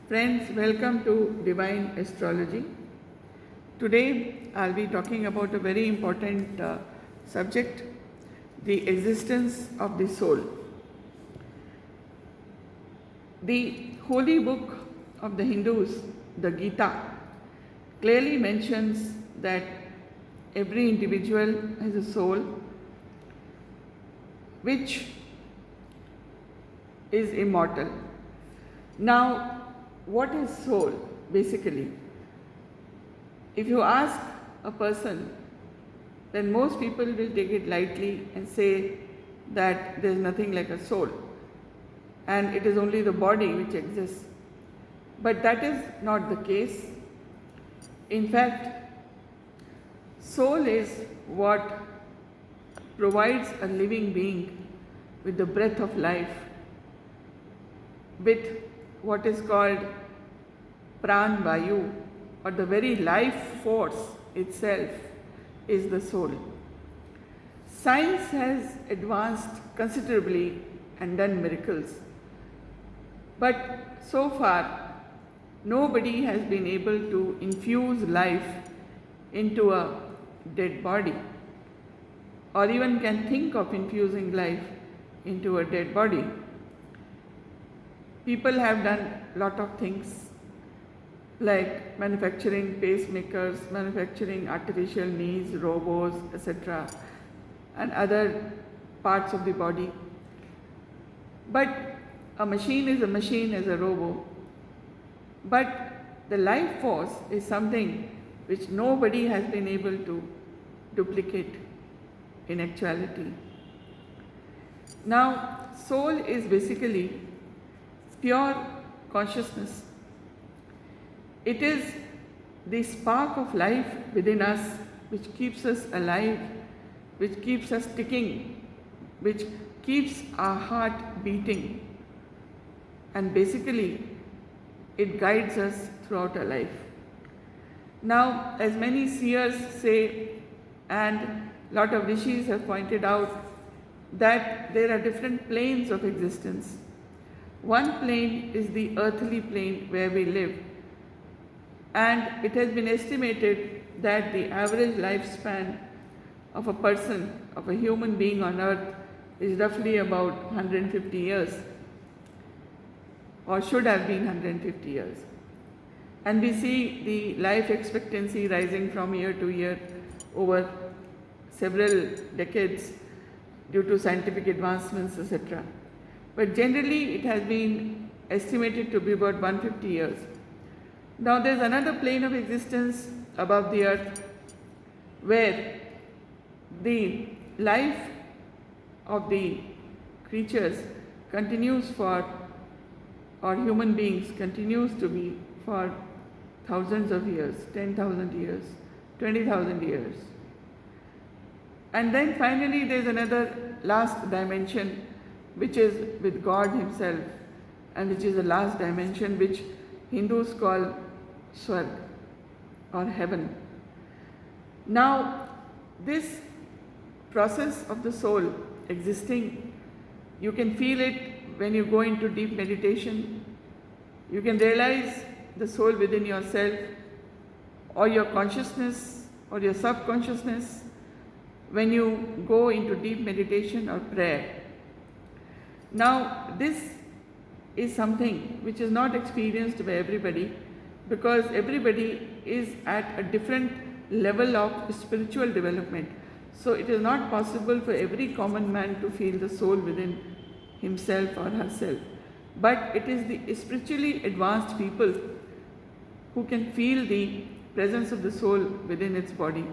Friends, welcome to Divine Astrology. Today I'll be talking about a very important subject, the existence of the soul. The holy book of the Hindus, the Gita, clearly mentions that every individual has a soul which is immortal. Now, what is soul basically? If you ask a person, then most people will take it lightly and say that there is nothing like a soul and it is only the body which exists. But that is not the case. In fact, soul is what provides a living being with the breath of life, with what is called pran vayu, or the very life force itself is the soul. Science has advanced considerably and done miracles, but so far nobody has been able to infuse life into a dead body, or even can think of infusing life into a dead body. People have done a lot of things like manufacturing pacemakers, manufacturing artificial knees, robots, etc., and other parts of the body. But a machine is a machine as a robot. But the life force is something which nobody has been able to duplicate in actuality. Now, soul is basically pure consciousness. It is the spark of life within us which keeps us alive, which keeps us ticking, which keeps our heart beating, and basically it guides us throughout our life. Now, as many seers say, and a lot of rishis have pointed out, that there are different planes of existence. One plane is the earthly plane where we live, and it has been estimated that the average lifespan of a person, of a human being on earth, is roughly about 150 years, or should have been 150 years. And we see the life expectancy rising from year to year over several decades due to scientific advancements, etc. But generally it has been estimated to be about 150 years. Now there is another plane of existence above the earth where the life of the creatures continues for, or human beings continues to be for thousands of years, 10,000 years, 20,000 years. And then finally there is another last dimension which is with God Himself, and which is the last dimension which Hindus call Swarg or heaven. Now, this process of the soul existing, you can feel it when you go into deep meditation. You can realize the soul within yourself, or your consciousness, or your subconsciousness, when you go into deep meditation or prayer. Now, this is something which is not experienced by everybody, because everybody is at a different level of spiritual development. So it is not possible for every common man to feel the soul within himself or herself. But it is the spiritually advanced people who can feel the presence of the soul within its body.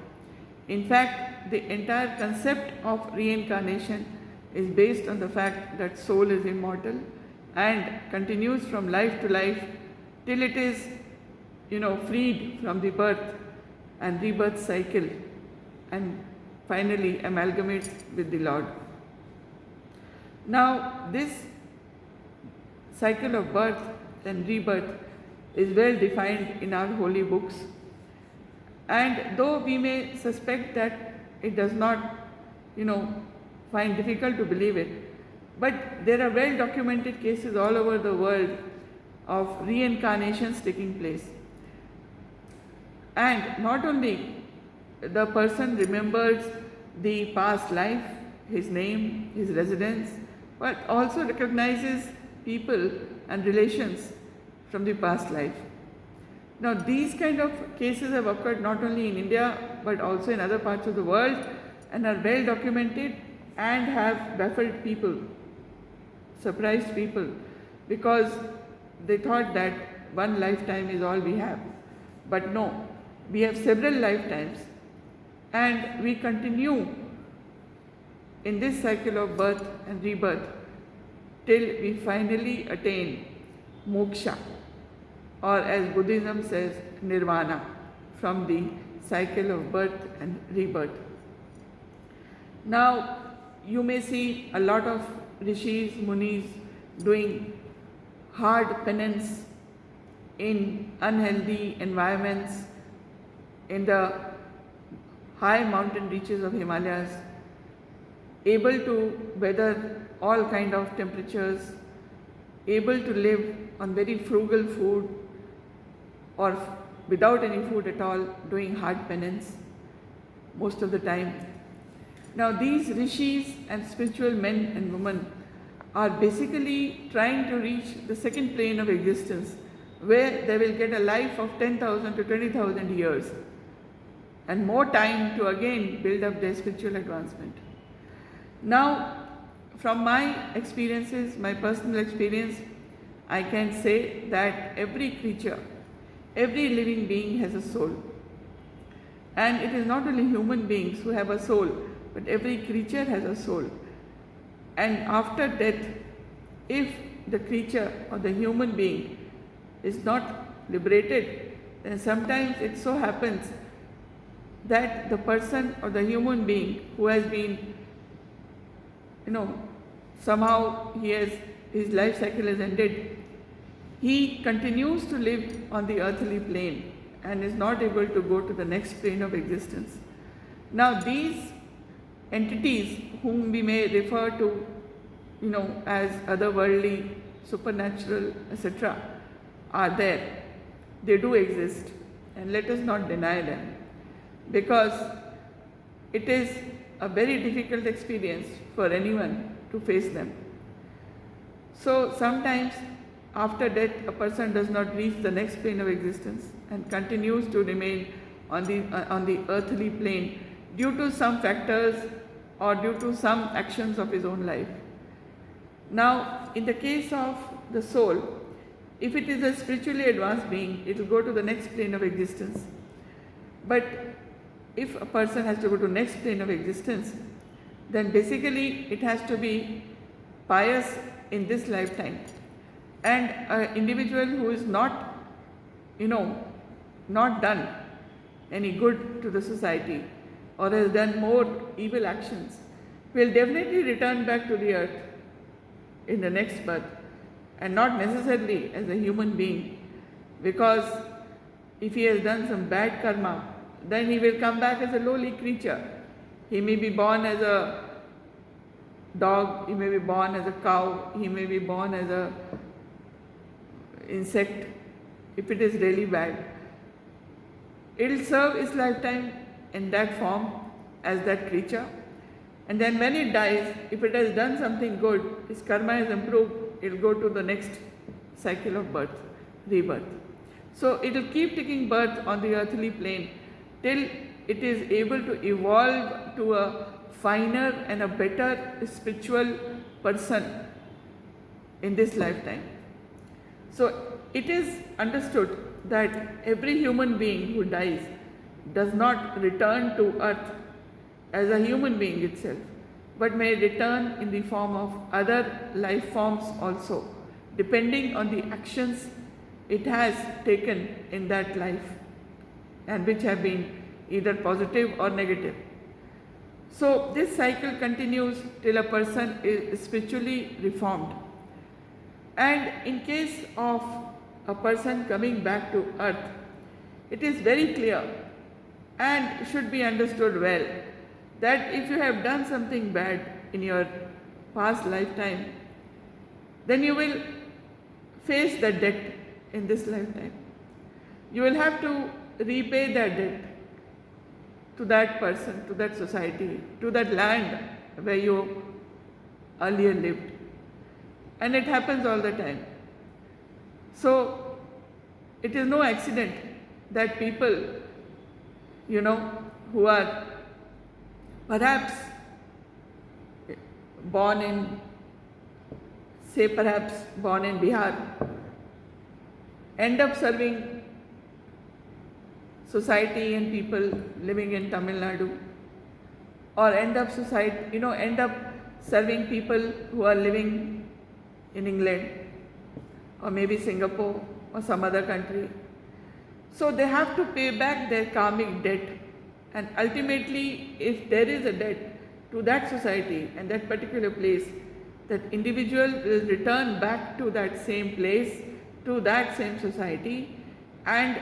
In fact, the entire concept of reincarnation is based on the fact that soul is immortal and continues from life to life till it is, freed from the birth and rebirth cycle and finally amalgamates with the Lord. Now, this cycle of birth and rebirth is well defined in our holy books, and though we may suspect that it does not, find difficult to believe it, but there are well documented cases all over the world of reincarnations taking place. And not only the person remembers the past life, his name, his residence, but also recognizes people and relations from the past life. Now, these kind of cases have occurred not only in India but also in other parts of the world and are well documented and have baffled people, surprised people, because they thought that one lifetime is all we have. But no, we have several lifetimes and we continue in this cycle of birth and rebirth till we finally attain moksha, or as Buddhism says, nirvana, from the cycle of birth and rebirth. Now, you may see a lot of rishis, munis doing hard penance in unhealthy environments in the high mountain reaches of Himalayas, able to weather all kind of temperatures, able to live on very frugal food or without any food at all, doing hard penance most of the time. Now, these rishis and spiritual men and women are basically trying to reach the second plane of existence, where they will get a life of 10,000 to 20,000 years and more time to again build up their spiritual advancement. Now, from my experiences, my personal experience, I can say that every creature, every living being has a soul. And it is not only human beings who have a soul, but every creature has a soul. And after death, if the creature or the human being is not liberated, then sometimes it so happens that the person or the human being who has been, somehow his life cycle has ended, he continues to live on the earthly plane and is not able to go to the next plane of existence. Now, these entities whom we may refer to, as otherworldly, supernatural, etc., are there. They do exist, and let us not deny them, because it is a very difficult experience for anyone to face them. So sometimes after death, a person does not reach the next plane of existence and continues to remain on the earthly plane due to some factors or due to some actions of his own life. Now, in the case of the soul, if it is a spiritually advanced being, it will go to the next plane of existence. But if a person has to go to next plane of existence, then basically it has to be pious in this lifetime. And an individual who is not done any good to the society or has done more evil actions will definitely return back to the earth in the next birth, and not necessarily as a human being, because if he has done some bad karma, then he will come back as a lowly creature. He may be born as a dog, he may be born as a cow, he may be born as a insect. If it is really bad, it will serve its lifetime in that form as that creature, and then when it dies, if it has done something good, his karma is improved, it will go to the next cycle of birth, rebirth. So it will keep taking birth on the earthly plane till it is able to evolve to a finer and a better spiritual person in this lifetime. So it is understood that every human being who dies does not return to earth as a human being itself, but may return in the form of other life forms also, depending on the actions it has taken in that life and which have been either positive or negative. So this cycle continues till a person is spiritually reformed. And in case of a person coming back to earth, it is very clear and should be understood well that if you have done something bad in your past lifetime, then you will face the debt in this lifetime. You will have to repay that debt to that person, to that society, to that land where you earlier lived. And it happens all the time. So, it is no accident that people, who are perhaps born in Bihar, end up serving society and people living in Tamil Nadu, or end up serving people who are living in England, or maybe Singapore, or some other country. So they have to pay back their karmic debt, and ultimately, if there is a debt to that society and that particular place, that individual will return back to that same place, to that same society, and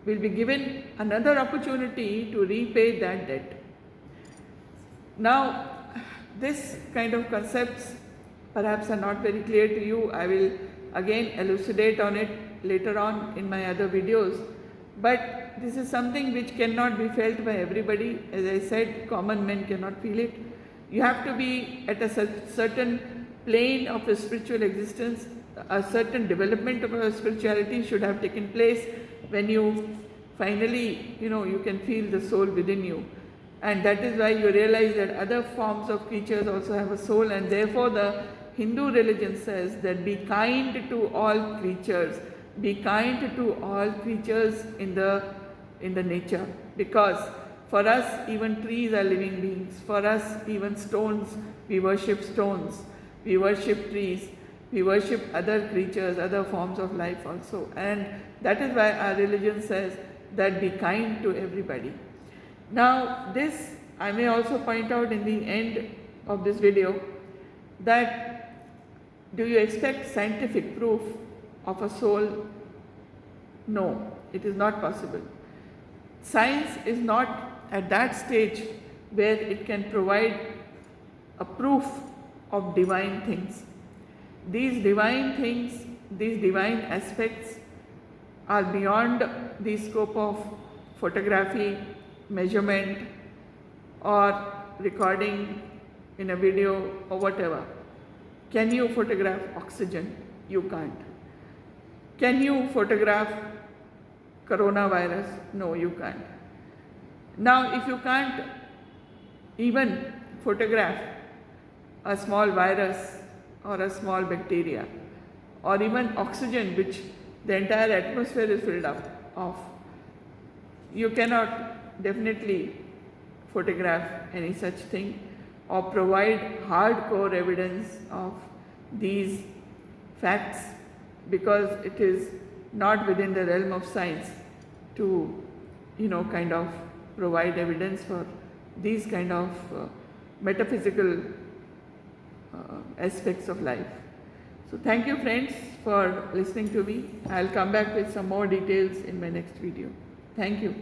will be given another opportunity to repay that debt. Now, this kind of concepts perhaps are not very clear to you. I will again elucidate on it later on in my other videos, but this is something which cannot be felt by everybody. As I said, common men cannot feel it. You have to be at a certain plane of a spiritual existence. A certain development of a spirituality should have taken place when you finally, you can feel the soul within you. And that is why you realize that other forms of creatures also have a soul, and therefore the Hindu religion says that be kind to all creatures. Be kind to all creatures in the nature, because for us even trees are living beings. For us even stones, we worship stones, we worship trees, we worship other creatures, other forms of life also. And that is why our religion says that be kind to everybody. Now this I may also point out in the end of this video, that do you expect scientific proof of a soul? No, it is not possible. Science is not at that stage where it can provide a proof of divine things. These divine things, these divine aspects are beyond the scope of photography, measurement, or recording in a video or whatever. Can you photograph oxygen? You can't. Can you photograph coronavirus? No, you can't. Now, if you can't even photograph a small virus or a small bacteria, or even oxygen, which the entire atmosphere is filled up of, you cannot definitely photograph any such thing or provide hardcore evidence of these facts, because it is not within the realm of science to kind of provide evidence for these kind of metaphysical aspects of life. So thank you friends for listening to me. I'll come back with some more details in my next video. Thank you.